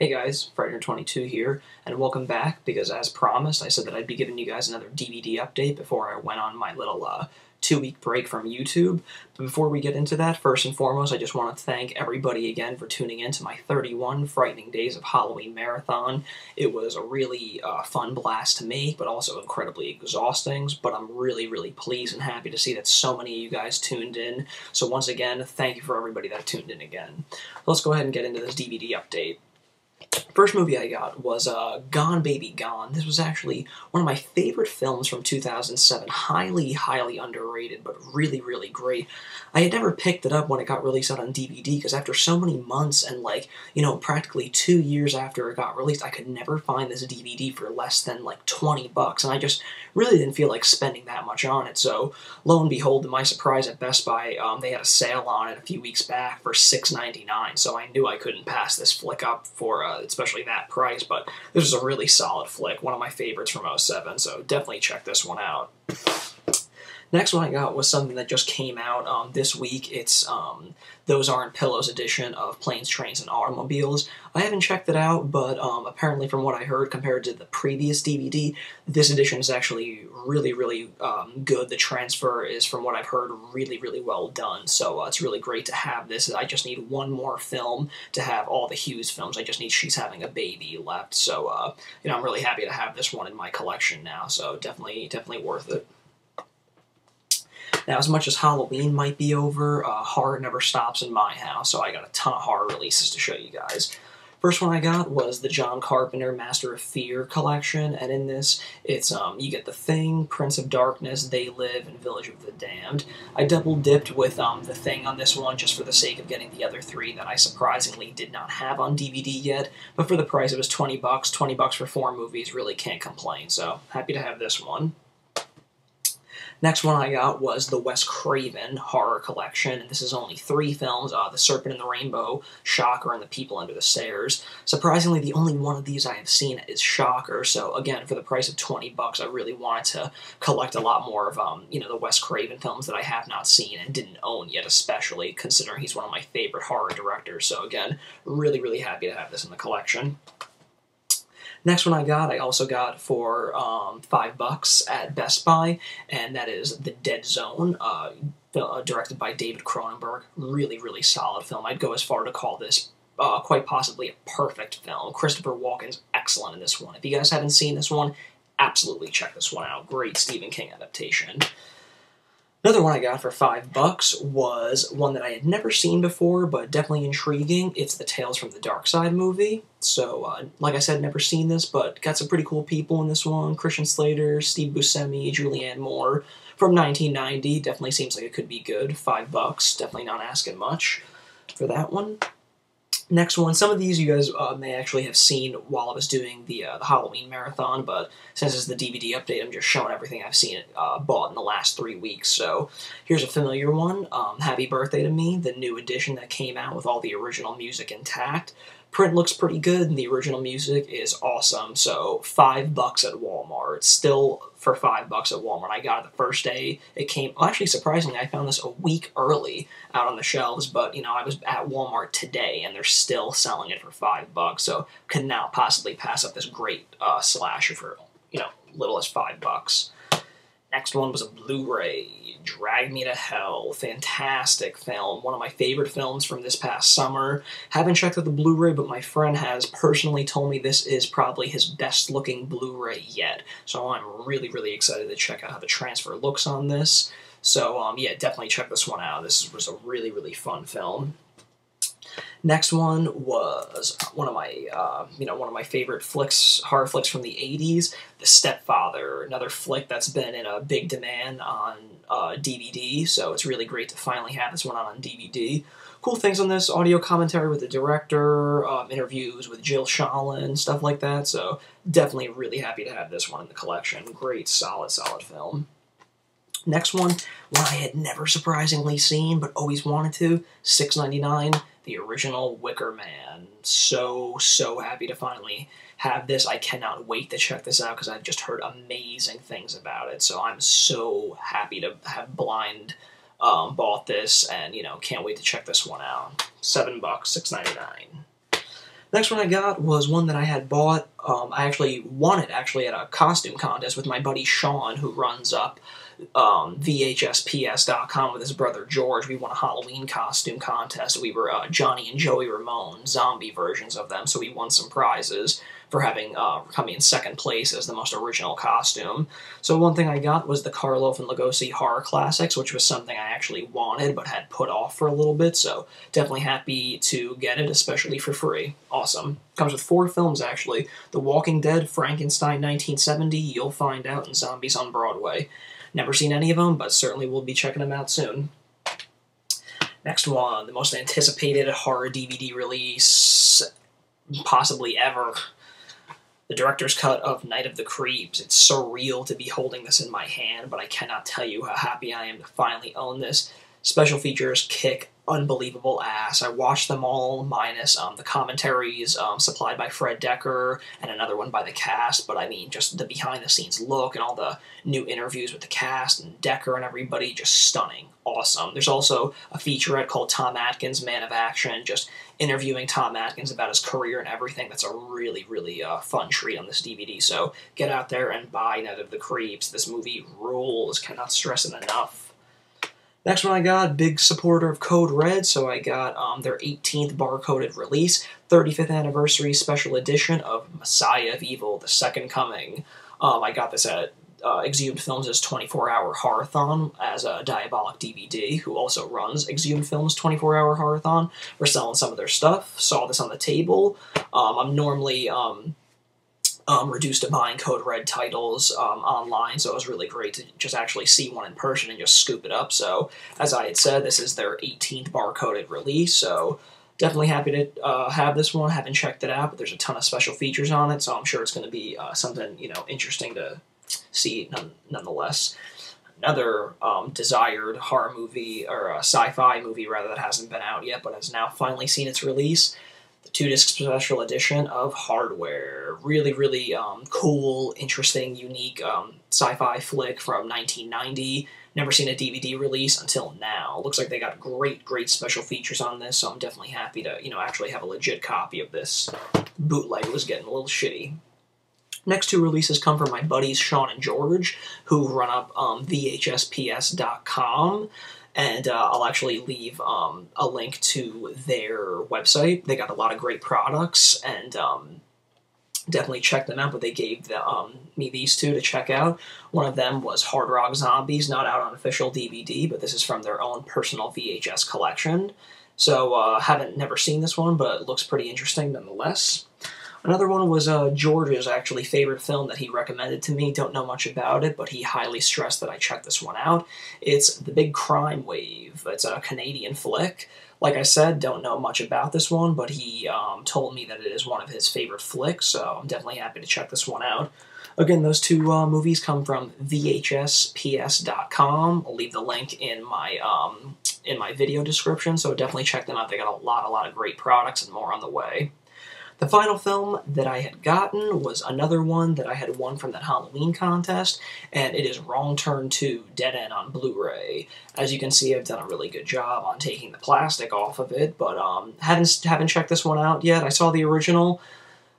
Hey guys, Frightener22 here, and welcome back, because as promised, I said that I'd be giving you guys another DVD update before I went on my little 2-week break from YouTube. But before we get into that, first and foremost, I just want to thank everybody again for tuning in to my 31 Frightening Days of Halloween Marathon. It was a really fun blast to make, but also incredibly exhausting, but I'm really pleased and happy to see that so many of you guys tuned in. So once again, thank you for everybody that tuned in again. Let's go ahead and get into this DVD update. First movie I got was Gone Baby Gone. This was actually one of my favorite films from 2007. Highly underrated, but really great. I had never picked it up when it got released out on DVD, because after so many months and, practically 2 years after it got released, I could never find this DVD for less than, 20 bucks, and I just really didn't feel like spending that much on it. So, lo and behold, to my surprise at Best Buy, they had a sale on it a few weeks back for $6.99, so I knew I couldn't pass this flick up for especially that price, but this was a really solid flick, one of my favorites from '07, so definitely check this one out. Next one I got was something that just came out this week. It's Those Aren't Pillows edition of Planes, Trains, and Automobiles. I haven't checked it out, but apparently from what I heard, compared to the previous DVD, this edition is actually really good. The transfer is, from what I've heard, really well done, so it's really great to have this. I just need one more film to have all the Hughes films. I just need She's Having a Baby left, so I'm really happy to have this one in my collection now, so definitely worth it. Now, as much as Halloween might be over, horror never stops in my house, so I got a ton of horror releases to show you guys. First one I got was the John Carpenter Master of Fear collection, and in this, it's you get The Thing, Prince of Darkness, They Live, and Village of the Damned. I double-dipped with The Thing on this one just for the sake of getting the other three that I surprisingly did not have on DVD yet, but for the price it was 20 bucks. 20 bucks for 4 movies, really can't complain, so happy to have this one. Next one I got was the Wes Craven horror collection, and this is only 3 films, The Serpent and the Rainbow, Shocker, and The People Under the Stairs. Surprisingly, the only one of these I have seen is Shocker, so again, for the price of 20 bucks, I really wanted to collect a lot more of, the Wes Craven films that I have not seen and didn't own yet, especially considering he's one of my favorite horror directors, so again, really happy to have this in the collection. Next one I also got for $5 at Best Buy, and that is The Dead Zone, directed by David Cronenberg. Really solid film. I'd go as far to call this quite possibly a perfect film. Christopher Walken's excellent in this one. If you guys haven't seen this one, absolutely check this one out. Great Stephen King adaptation. Another one I got for $5 was one that I had never seen before, but definitely intriguing. It's the Tales from the Darkside movie. So, like I said, never seen this, but got some pretty cool people in this one. Christian Slater, Steve Buscemi, Julianne Moore. From 1990, definitely seems like it could be good. $5, definitely not asking much for that one. Next one, some of these you guys may actually have seen while I was doing the Halloween marathon, but since it's the DVD update, I'm just showing everything I've seen bought in the last 3 weeks. So here's a familiar one, Happy Birthday to Me, the new edition that came out with all the original music intact. Print looks pretty good, and the original music is awesome, so $5 at Walmart. It's still for $5 at Walmart. I got it the first day it came. Well, actually, surprisingly, I found this a week early out on the shelves, but, I was at Walmart today, and they're still selling it for $5, so could not possibly pass up this great slasher for, little as $5. Next one was a Blu Ray, Drag Me to Hell. Fantastic film. One of my favorite films from this past summer. Haven't checked out the Blu Ray, but my friend has personally told me this is probably his best looking Blu Ray yet. So I'm really excited to check out how the transfer looks on this. So yeah, definitely check this one out. This was a really fun film. Next one was one of my favorite horror flicks from the 80s, The Stepfather, another flick that's been in a big demand on DVD, so it's really great to finally have this one on DVD. Cool things on this, audio commentary with the director, interviews with Jill Shalin, stuff like that, so definitely really happy to have this one in the collection. Great, solid film. Next one I had never surprisingly seen, but always wanted to, $6.99, the original Wicker Man. So happy to finally have this. I cannot wait to check this out, because I've just heard amazing things about it, so I'm so happy to have blind bought this, and, can't wait to check this one out. $7, $6.99. Next one I got was one that I had bought. I actually won it at a costume contest with my buddy Sean, who runs up VHSPS.com with his brother George. We won a Halloween costume contest. We were Johnny and Joey Ramone, zombie versions of them, so we won some prizes for having coming in second place as the most original costume. So one thing I got was the Karloff and Lugosi Horror Classics, which was something I actually wanted but had put off for a little bit, so definitely happy to get it, especially for free. Awesome. Comes with 4 films, actually. The Walking Dead, Frankenstein 1970, You'll Find Out, and Zombies on Broadway. Never seen any of them, but certainly will be checking them out soon. Next one, the most anticipated horror DVD release possibly ever. The director's cut of Night of the Creeps. It's surreal to be holding this in my hand, but I cannot tell you how happy I am to finally own this. Special features kick unbelievable ass. I watched them all, minus the commentaries supplied by Fred Decker and another one by the cast, but I mean, just the behind-the-scenes look and all the new interviews with the cast and Decker and everybody, just stunning. Awesome. There's also a featurette called Tom Atkins, Man of Action, just interviewing Tom Atkins about his career and everything. That's a really, really fun treat on this DVD, so get out there and buy Night of the Creeps. This movie rules. Cannot stress it enough. Next one I got, big supporter of Code Red, so I got their 18th barcoded release, 35th anniversary special edition of Messiah of Evil, The Second Coming. I got this at Exhumed Films' 24-hour Horrorthon as a Diabolic DVD, who also runs Exhumed Films' 24-hour Horrorthon. We're selling some of their stuff. Saw this on the table. I'm normally reduced to buying Code Red titles online, so it was really great to just actually see one in person and just scoop it up. So, as I had said, this is their 18th barcoded release, so definitely happy to have this one. Haven't checked it out, but there's a ton of special features on it, so I'm sure it's going to be something, interesting to see nonetheless. Another desired horror movie, or sci-fi movie, rather, that hasn't been out yet, but has now finally seen its release. The 2-disc special edition of Hardware. Really, really cool, interesting, unique sci-fi flick from 1990. Never seen a DVD release until now. Looks like they got great, great special features on this, so I'm definitely happy to, actually have a legit copy of this. Bootleg was getting a little shitty. Next 2 releases come from my buddies Sean and George, who run up VHSPS.com. And I'll actually leave a link to their website. They got a lot of great products, and definitely check them out, but they gave me these 2 to check out. One of them was Hard Rock Zombies, not out on official DVD, but this is from their own personal VHS collection. So, never seen this one, but it looks pretty interesting nonetheless. Another one was George's actually favorite film that he recommended to me. Don't know much about it, but he highly stressed that I check this one out. It's The Big Crime Wave. It's a Canadian flick. Like I said, don't know much about this one, but he told me that it is one of his favorite flicks, so I'm definitely happy to check this one out. Again, those 2 movies come from VHSPS.com. I'll leave the link in my video description, so definitely check them out. They got a lot of great products and more on the way. The final film that I had gotten was another one that I had won from that Halloween contest, and it is Wrong Turn 2 Dead End on Blu Ray. As you can see, I've done a really good job on taking the plastic off of it, but haven't checked this one out yet. I saw the original.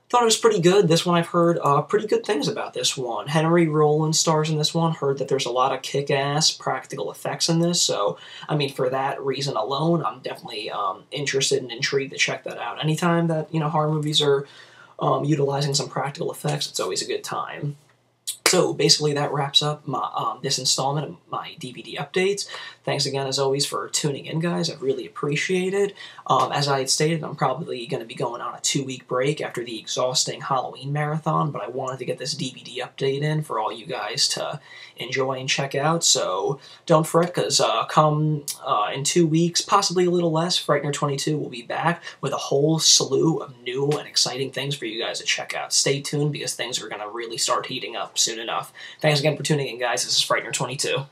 Thought it was pretty good. This one I've heard pretty good things about this one. Henry Rollins stars in this one. Heard that there's a lot of kick-ass practical effects in this, so, I mean, for that reason alone, I'm definitely interested and intrigued to check that out. Anytime that, horror movies are utilizing some practical effects, it's always a good time. So basically that wraps up my, this installment of my DVD updates. Thanks again, as always, for tuning in, guys. I really appreciate it. As I had stated, I'm probably going to be going on a 2-week break after the exhausting Halloween marathon, but I wanted to get this DVD update in for all you guys to enjoy and check out. So don't fret, because come in 2 weeks, possibly a little less, Frightener 22 will be back with a whole slew of new and exciting things for you guys to check out. Stay tuned, because things are going to really start heating up soon enough. Thanks again for tuning in, guys. This is Frightener 22.